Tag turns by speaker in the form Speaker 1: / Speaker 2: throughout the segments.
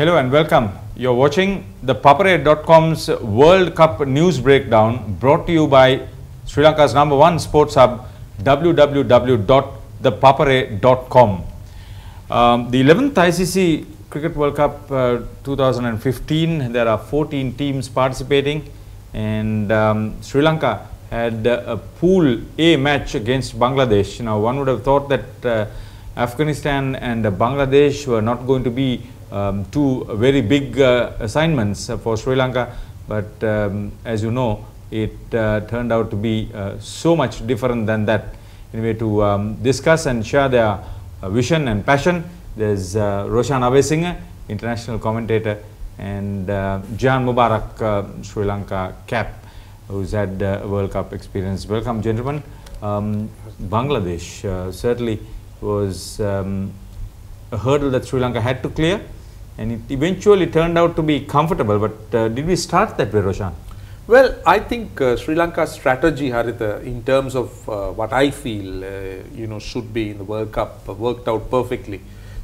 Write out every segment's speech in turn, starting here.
Speaker 1: Hello and welcome. You're watching ThePapare.com's World Cup news breakdown brought to you by Sri Lanka's #1 sports hub www.thepapare.com. The 11th ICC Cricket World Cup 2015, there are 14 teams participating, and Sri Lanka had a Pool A match against Bangladesh. Now one would have thought that Afghanistan and Bangladesh were not going to be two very big assignments for Sri Lanka, but as you know, it turned out to be so much different than that. Anyway, to discuss and share their vision and passion, there's Roshan Abesinghe, international commentator, and Jan Mubarak, Sri Lanka cap, who's had World Cup experience. Welcome, gentlemen. Bangladesh certainly was a hurdle that Sri Lanka had to clear, and it eventually turned out to be comfortable. But did we start that way, Roshan?
Speaker 2: Well, I think Sri Lanka's strategy, Haritha, in terms of what I feel should be in the World Cup, worked out perfectly,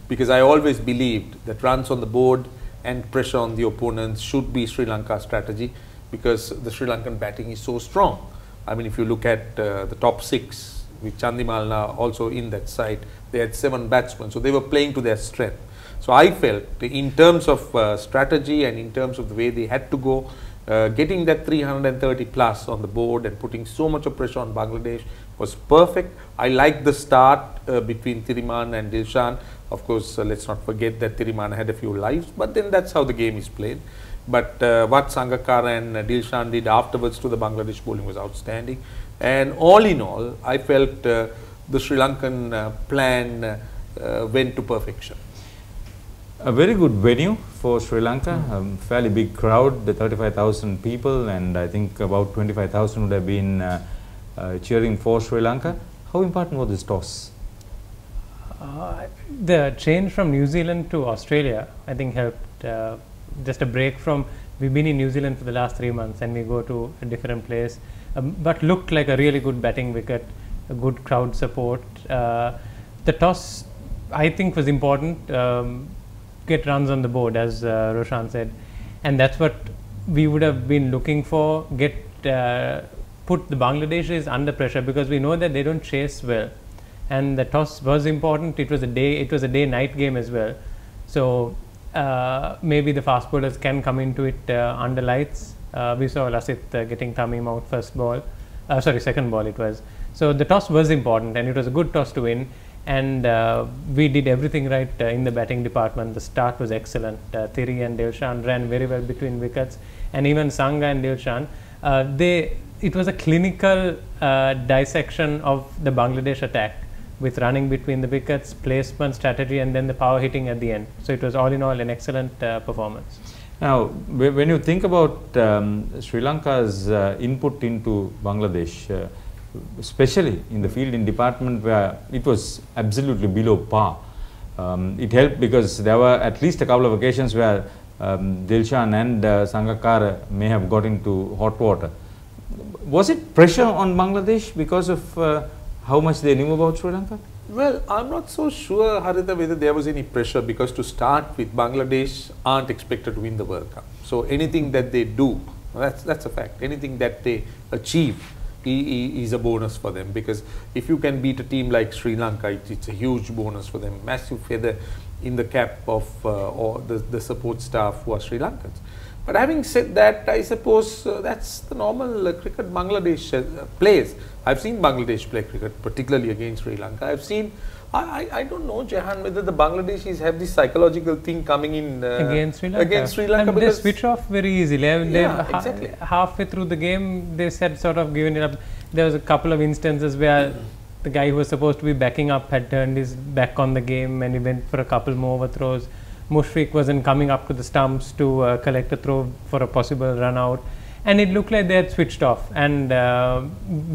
Speaker 2: because I always believed that runs on the board and pressure on the opponents should be Sri Lanka's strategy, because the Sri Lankan batting is so strong. I mean, if you look at the top 6, with Chandimalna also in that side, they had 7 batsmen, so they were playing to their strength. So I felt in terms of strategy and in terms of the way they had to go, getting that 330 plus on the board and putting so much of pressure on Bangladesh was perfect. I liked the start between Thirimanne and Dilshan. Of course, let's not forget that Thirimanne had a few lives, but then that's how the game is played. But what Sangakkara and Dilshan did afterwards to the Bangladesh bowling was outstanding. And all in all, I felt the Sri Lankan plan went to perfection.
Speaker 1: A very good venue for Sri Lanka, fairly big crowd, the 35,000 people, and I think about 25,000 would have been cheering for Sri Lanka. How important was this toss?
Speaker 3: The change from New Zealand to Australia, I think, helped. Just a break from, we've been in New Zealand for the last 3 months and we go to a different place, but looked like a really good batting wicket, a good crowd support. The toss, I think, was important. Get runs on the board, as Roshan said, and that's what we would have been looking for. Put the Bangladeshis under pressure, because we know that they don't chase well, and the toss was important. It was a day-night game as well, so maybe the fast bowlers can come into it under lights. We saw Lasith getting Tamim out second ball it was. So the toss was important, and it was a good toss to win. And we did everything right in the batting department. The start was excellent. Thiri and Dilshan ran very well between wickets, and even Sangha and Dilshan. It was a clinical dissection of the Bangladesh attack, with running between the wickets, placement, strategy, and then the power hitting at the end. So it was all in all an excellent performance.
Speaker 1: Now, when you think about Sri Lanka's input into Bangladesh, especially in the fielding department, where it was absolutely below par, it helped because there were at least a couple of occasions where Dilshan and Sangakkara may have got into hot water. Was it pressure on Bangladesh because of how much they knew about Sri Lanka?
Speaker 2: Well, I'm not so sure, Haritha, whether there was any pressure, because to start with, Bangladesh aren't expected to win the World Cup. So anything that they do, that's a fact. Anything that they achieve is a bonus for them, because if you can beat a team like Sri Lanka, it's a huge bonus for them, massive feather in the cap of or the support staff who are Sri Lankans. But having said that, I suppose that's the normal cricket Bangladesh plays. I've seen Bangladesh play cricket, particularly against Sri Lanka. I've seen, I don't know, Jahan, whether the Bangladeshis have this psychological thing coming in
Speaker 3: against Sri Lanka.
Speaker 2: And
Speaker 3: they switch off very easily.
Speaker 2: Exactly.
Speaker 3: Halfway through the game, they said sort of given it up. There was a couple of instances where the guy who was supposed to be backing up had turned his back on the game, and he went for a couple more overthrows. Mushfiq wasn't coming up to the stumps to collect a throw for a possible run out, and it looked like they had switched off. And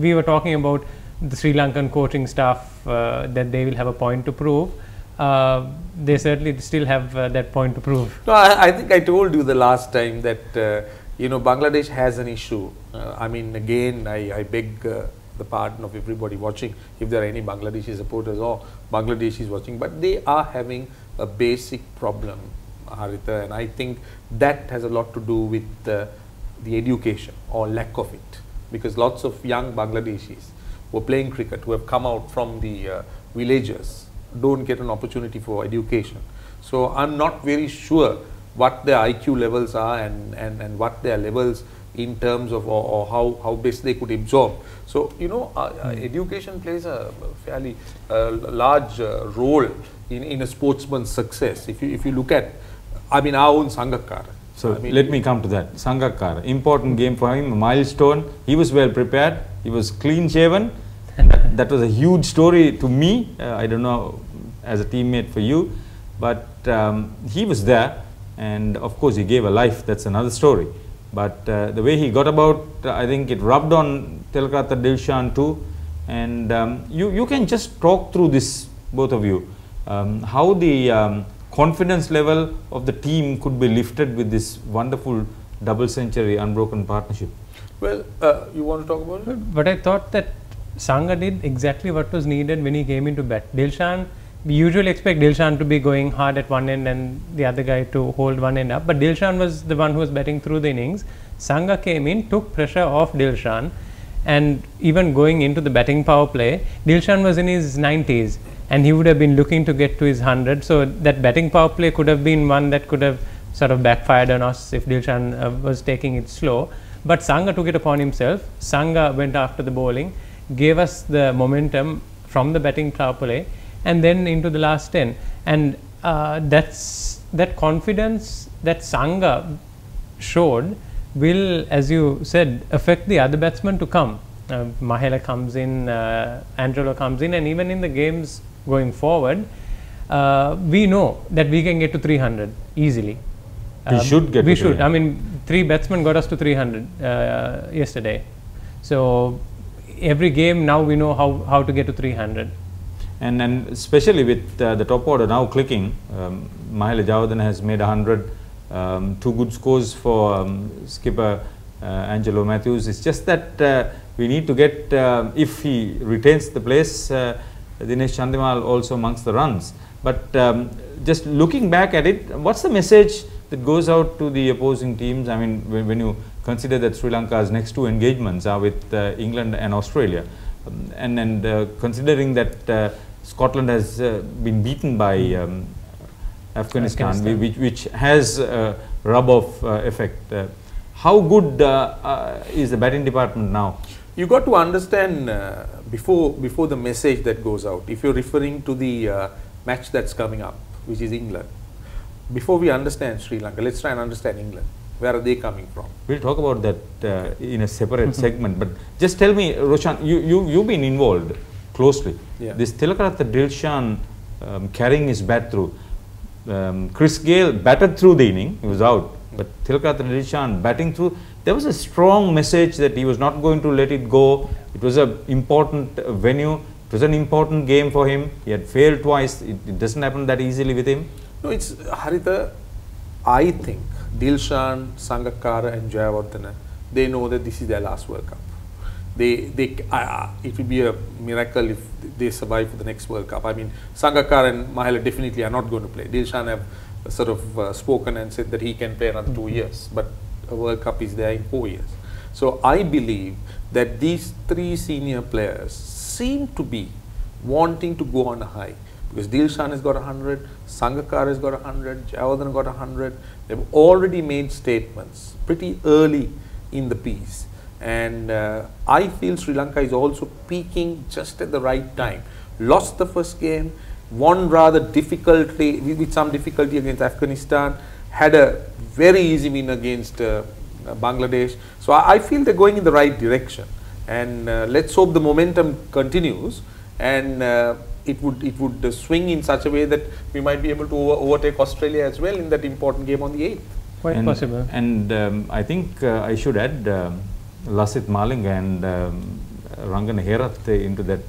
Speaker 3: we were talking about the Sri Lankan coaching staff, that they will have a point to prove. They certainly still have that point to prove.
Speaker 2: No, I think I told you the last time that Bangladesh has an issue. I mean, again, I beg the pardon of everybody watching, if there are any Bangladeshi supporters or Bangladeshis watching, but they are having a basic problem. Haritha, and I think that has a lot to do with the education or lack of it, because lots of young Bangladeshis who are playing cricket, who have come out from the villages, don't get an opportunity for education. So I'm not very sure what their IQ levels are and what their levels in terms of or how best they could absorb. So, you know, education plays a fairly large role in a sportsman's success. If you look at, I mean, our own Sangakkara.
Speaker 1: So
Speaker 2: I mean,
Speaker 1: let me come to that. Sangakkara, important game for him, a milestone. He was well prepared. He was clean shaven. That was a huge story to me. I don't know as a teammate for you, but he was there, and of course he gave a life. That's another story. But the way he got about, I think it rubbed on Tilakratne Dilshan too. And you can just talk through this, both of you, how the confidence level of the team could be lifted with this wonderful double century unbroken partnership.
Speaker 2: well, you want to talk about it?
Speaker 3: But I thought that Sangha did exactly what was needed when he came into bat. Dilshan, we usually expect Dilshan to be going hard at one end and the other guy to hold one end up, but Dilshan was the one who was batting through the innings. Sangha came in, took pressure off Dilshan, and even going into the batting power play, Dilshan was in his 90s and he would have been looking to get to his 100, so that batting power play could have been one that could have sort of backfired on us if Dilshan was taking it slow. But Sangha took it upon himself. Sangha went after the bowling, gave us the momentum from the batting power play, and then into the last 10, and that confidence that Sangha showed will, as you said, affect the other batsmen to come. Mahela comes in, Angelo comes in, and even in the games going forward, we know that we can get to 300 easily.
Speaker 1: We should get
Speaker 3: we
Speaker 1: to
Speaker 3: should.
Speaker 1: 300.
Speaker 3: I mean, 3 batsmen got us to 300 yesterday. So every game now we know how to get to 300.
Speaker 1: And especially with the top order now clicking, Mahela Javadana has made 100, 2 good scores for skipper Angelo Matthews. It's just that we need to get, if he retains the place, Dinesh Chandimal also amongst the runs. But just looking back at it, what's the message that goes out to the opposing teams? I mean, when you consider that Sri Lanka's next 2 engagements are with England and Australia, and considering that Scotland has been beaten by Afghanistan, which has a rub-off effect. How good is the batting department now?
Speaker 2: You got to understand before the message that goes out, if you're referring to the match that's coming up, which is England, before we understand Sri Lanka, let's try and understand England. Where are they coming from?
Speaker 1: We'll talk about that in a separate segment, but just tell me, Roshan, you've been involved closely.
Speaker 2: Yeah.
Speaker 1: This Tilakratne Dilshan carrying his bat through. Chris Gale batted through the inning, he was out, but Tilakratne Dilshan batting through, there was a strong message that he was not going to let it go. It was an important venue, it was an important game for him. He had failed twice, it doesn't happen that easily with him.
Speaker 2: No, it's Haritha, I think Dilshan, Sangakkara and Jayawardene, they know that this is their last World Cup. It would be a miracle if they survive for the next World Cup. I mean, Sangakkara and Mahela definitely are not going to play. Dilshan have sort of spoken and said that he can play another 2 years, but a World Cup is there in 4 years. So I believe that these 3 senior players seem to be wanting to go on a high, because Dilshan has got 100, Sangakkara has got 100, Jayawardene got 100. They've already made statements pretty early in the piece. And I feel Sri Lanka is also peaking just at the right time. Lost the first game, won rather difficultly, with some difficulty against Afghanistan, had a very easy win against Bangladesh. So I feel they're going in the right direction. And let's hope the momentum continues, and it would swing in such a way that we might be able to overtake Australia as well in that important game on the 8th.
Speaker 3: Quite possible.
Speaker 1: And I think I should add Lasith Malinga and Rangana Herath into that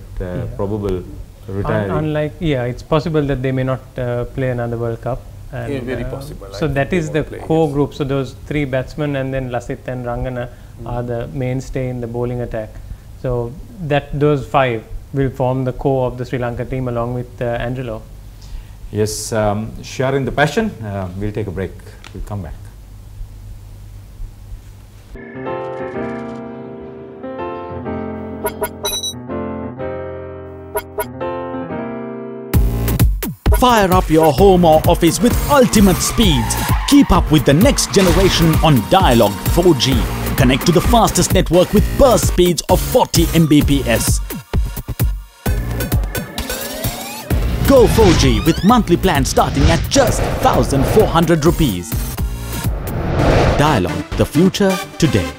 Speaker 1: probable retiree.
Speaker 3: Unlike, it's possible that they may not play another World Cup. And,
Speaker 2: Yeah, very possible.
Speaker 3: So that is the core group. So those 3 batsmen and then Lasith and Rangana are the mainstay in the bowling attack. So those 5 will form the core of the Sri Lanka team along with Angelo.
Speaker 1: Yes, sharing the passion. We'll take a break. We'll come back.
Speaker 4: Fire up your home or office with ultimate speeds. Keep up with the next generation on Dialog 4G. Connect to the fastest network with burst speeds of 40 Mbps. Go 4G with monthly plans starting at just 1,400 rupees. Dialog, the future today.